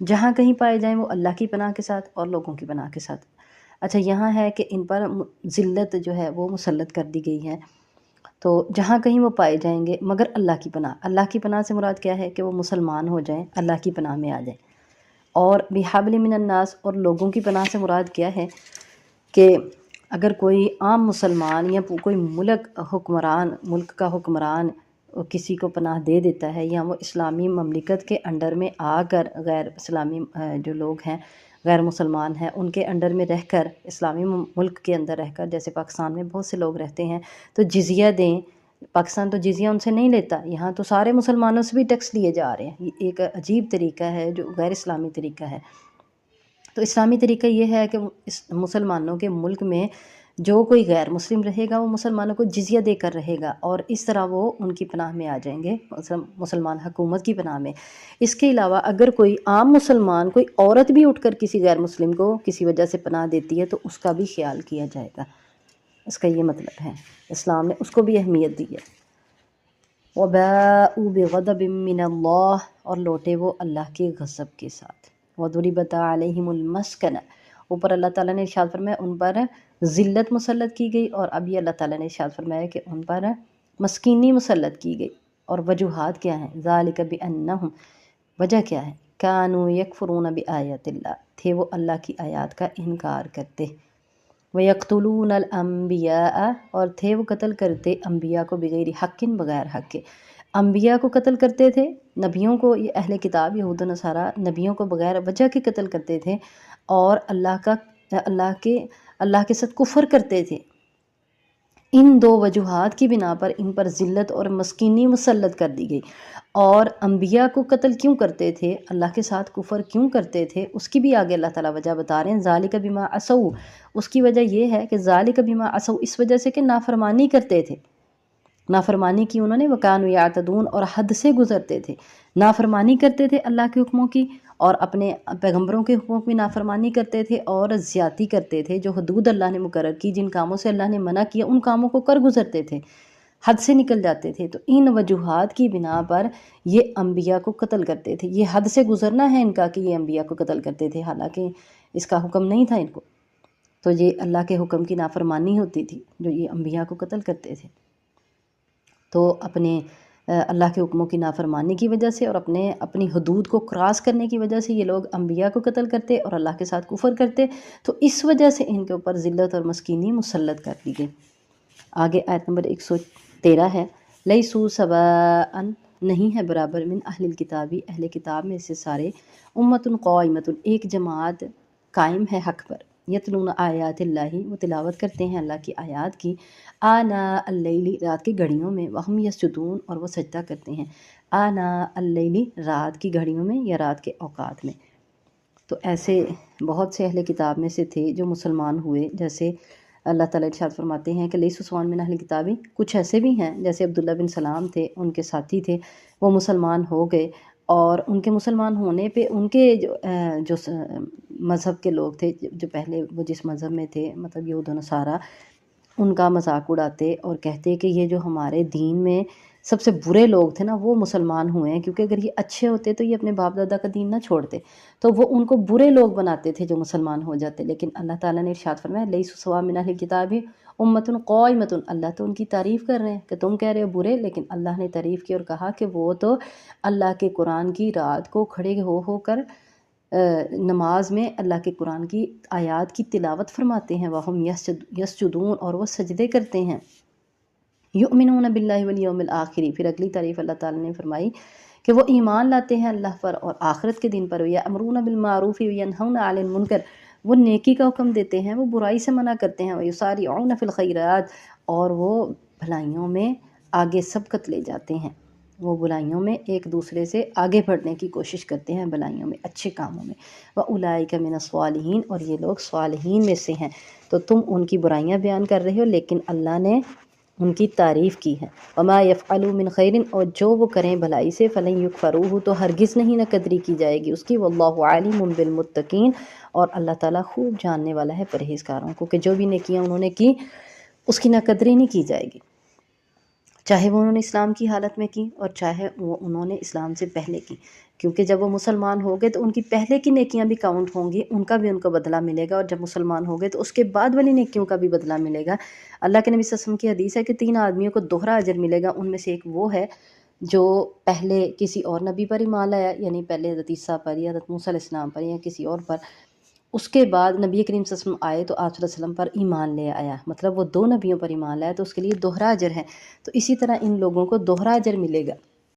جہاں کہیں پائے جائیں وہ اللہ کی پناہ کے ساتھ اور لوگوں کی پناہ کے ساتھ۔ اچھا یہاں ہے کہ ان پر ذلت جو ہے وہ مسلط کر دی گئی ہے، تو جہاں کہیں وہ پائے جائیں گے مگر اللہ کی پناہ سے مراد کیا ہے کہ وہ مسلمان ہو جائیں، اللہ کی پناہ میں آ جائیں۔ اور بحبل من الناس، اور لوگوں کی پناہ سے مراد کیا ہے کہ اگر کوئی عام مسلمان یا کوئی ملک کا حکمران کسی کو پناہ دے دیتا ہے، یا وہ اسلامی مملکت کے انڈر میں آ کر غیر اسلامی جو لوگ ہیں، غیر مسلمان ہیں، ان کے انڈر میں رہ کر، اسلامی ملک کے اندر رہ کر، جیسے پاکستان میں بہت سے لوگ رہتے ہیں تو جزیہ دیں۔ پاکستان تو جزیہ ان سے نہیں لیتا، یہاں تو سارے مسلمانوں سے بھی ٹیکس لیے جا رہے ہیں۔ یہ ایک عجیب طریقہ ہے جو غیر اسلامی طریقہ ہے۔ تو اسلامی طریقہ یہ ہے کہ مسلمانوں کے ملک میں جو کوئی غیر مسلم رہے گا وہ مسلمانوں کو جزیہ دے کر رہے گا، اور اس طرح وہ ان کی پناہ میں آ جائیں گے، مسلمان حکومت کی پناہ میں۔ اس کے علاوہ اگر کوئی عام مسلمان، کوئی عورت بھی اٹھ کر کسی غیر مسلم کو کسی وجہ سے پناہ دیتی ہے تو اس کا بھی خیال کیا جائے گا۔ اس کا یہ مطلب ہے اسلام نے اس کو بھی اہمیت دی ہے۔ وَبَاءُوا بِغَضَبٍ مِّنَ اللَّهِ، اور لوٹے وہ اللہ کے غضب کے ساتھ۔ وَضُرِبَتْ عَلَيْهِمُ الْمَسْكَنَةُ، اوپر اللہ تعالیٰ نے ارشاد فرمایا ان پر ذلت مسلط کی گئی، اور ابھی اللہ تعالیٰ نے ارشاد فرمایا کہ ان پر مسکینی مسلط کی گئی۔ اور وجوہات کیا ہیں؟ ذَلِكَ بِأَنَّهُمْ، وجہ کیا ہے؟ كَانُوا يَكْفُرُونَ بِآيَاتِ اللَّهِ، تھے وہ اللہ کی آیات کا انکار کرتے۔ وَيَقْتُلُونَ الْأَنبِيَاءَ، اور تھے وہ قتل کرتے انبیاء کو بغیر حق، بغیر حق کے۔ انبیاء کو قتل کرتے تھے، نبیوں کو، یہ اہل کتاب یہود و نصارہ نبیوں کو بغیر وجہ کے قتل کرتے تھے، اور اللہ کے ساتھ کفر کرتے تھے۔ ان دو وجوہات کی بنا پر ان پر ذلت اور مسکینی مسلط کر دی گئی۔ اور انبیاء کو قتل کیوں کرتے تھے، اللہ کے ساتھ کفر کیوں کرتے تھے، اس کی بھی آگے اللہ تعالیٰ وجہ بتا رہے ہیں۔ ذالک بما عصوا، اس کی وجہ یہ ہے کہ ذالک بما عصوا، اس وجہ سے کہ نافرمانی کرتے تھے، نافرمانی کی انہوں نے، وکانوا یعتدون، اور حد سے گزرتے تھے، نافرمانی کرتے تھے اللہ کے حکموں کی، اور اپنے پیغمبروں کے حکموں کی نافرمانی کرتے تھے، اور زیادتی کرتے تھے، جو حدود اللہ نے مقرر کی، جن کاموں سے اللہ نے منع کیا ان کاموں کو کر گزرتے تھے، حد سے نکل جاتے تھے۔ تو ان وجوہات کی بنا پر یہ انبیاء کو قتل کرتے تھے۔ یہ حد سے گزرنا ہے ان کا کہ یہ انبیاء کو قتل کرتے تھے، حالانکہ اس کا حکم نہیں تھا ان کو، تو یہ اللہ کے حکم کی نافرمانی ہوتی تھی جو یہ انبیاء کو قتل کرتے تھے۔ تو اپنے اللہ کے حکموں کی نافرمانی کی وجہ سے اور اپنی حدود کو کراس کرنے کی وجہ سے یہ لوگ انبیاء کو قتل کرتے اور اللہ کے ساتھ کفر کرتے، تو اس وجہ سے ان کے اوپر ذلت اور مسکینی مسلط کر دی گئی۔ آگے آیت نمبر 113 ہے، لیسوا سواء، نہیں ہے برابر، من اہل الکتابی، اہل کتاب میں سے سارے، امت قائمت، ایک جماعت قائم ہے حق پر، یتلون آیات اللہ، وہ تلاوت کرتے ہیں اللہ کی آیات کی، آناء اللیل، رات کی گھڑیوں میں، وہم یسجدون، اور وہ سجدہ کرتے ہیں، آناء اللیل، رات کی گھڑیوں میں یا رات کے اوقات میں۔ تو ایسے بہت سے اہل کتاب میں سے تھے جو مسلمان ہوئے، جیسے اللہ تعالیٰ ارشاد فرماتے ہیں کہ لیسوا سواء من اہل کتابی، کچھ ایسے بھی ہیں جیسے عبداللہ بن سلام تھے، ان کے ساتھی تھے، وہ مسلمان ہو گئے، اور ان کے مسلمان ہونے پہ ان کے جو مذہب کے لوگ تھے، جو پہلے وہ جس مذہب میں تھے، مطلب یہود و نصارہ، ان کا مذاق اڑاتے اور کہتے کہ یہ جو ہمارے دین میں سب سے برے لوگ تھے نا وہ مسلمان ہوئے ہیں، کیونکہ اگر یہ اچھے ہوتے تو یہ اپنے باپ دادا کا دین نہ چھوڑتے، تو وہ ان کو برے لوگ بناتے تھے جو مسلمان ہو جاتے۔ لیکن اللہ تعالیٰ نے ارشاد فرمایا لیسوا سواء من اہل الکتاب امۃ قائمۃ، اللہ تو ان کی تعریف کر رہے ہیں کہ تم کہہ رہے ہو برے، لیکن اللہ نے تعریف کی اور کہا کہ وہ تو اللہ کے قرآن کی رات کو کھڑے ہو کر نماز میں اللہ کے قرآن کی آیات کی تلاوت فرماتے ہیں، وہم یسجدون، اور وہ سجدے کرتے ہیں، یؤمنون باللہ والیوم الآخر، پھر اگلی تعریف اللہ تعالیٰ نے فرمائی کہ وہ ایمان لاتے ہیں اللہ پر اور آخرت کے دن پر، یأمرون بالمعروف وینہون عن المنکر، وہ نیکی کا حکم دیتے ہیں، وہ برائی سے منع کرتے ہیں، ویسارعون فی الخیرات، اور وہ بھلائیوں میں آگے سبقت لے جاتے ہیں، وہ بلائیوں میں ایک دوسرے سے آگے بڑھنے کی کوشش کرتے ہیں، بلائیوں میں، اچھے کاموں میں، وَأُولَئِکَ مِنَ الصَّالِحِینَ، اور یہ لوگ صالحین میں سے ہیں۔ تو تم ان کی برائیاں بیان کر رہے ہو، لیکن اللہ نے ان کی تعریف کی ہے۔ وَمَا يَفْعَلُوا مِنْ خَيْرٍ، اور جو وہ کریں بھلائی سے، فَلَن يُكْفَرُوهُ، تو ہرگز نہیں نہ قدری کی جائے گی اس کی، وَاللَّهُ عَلِيمٌ بِالْمُتَّقِينَ، اور اللہ تعالیٰ خوب جاننے والا ہے پرہیزگاروں کو، کہ جو بھی نیکیاں انہوں نے کی اس کی نہ قدری نہیں کی جائے گی۔ چاہے وہ انہوں نے اسلام کی حالت میں کی اور چاہے وہ انہوں نے اسلام سے پہلے کی، کیونکہ جب وہ مسلمان ہو گئے تو ان کی پہلے کی نیکیاں بھی کاؤنٹ ہوں گی، ان کا بھی ان کو بدلہ ملے گا، اور جب مسلمان ہو گئے تو اس کے بعد والی نیکیوں کا بھی بدلہ ملے گا۔ اللہ کے نبی صلی اللہ علیہ وسلم کی حدیث ہے کہ 3 آدمیوں کو دوہرا اجر ملے گا، ان میں سے ایک وہ ہے جو پہلے کسی اور نبی پر ایمان لایا، یعنی پہلے حضرت عیسیٰ پر یا حضرت موسیٰ علیہ السلام پر یا کسی اور پر، اس کے بعد نبی کریم صلی اللہ علیہ وسلم آئے تو آپ صلی اللہ علیہ وسلم پر ایمان لے آیا، مطلب وہ 2 نبیوں پر ایمان لایا تو اس کے لیے دوہرا اجر ہے۔ تو اسی طرح ان لوگوں کو دوہرا اجر ملے گا۔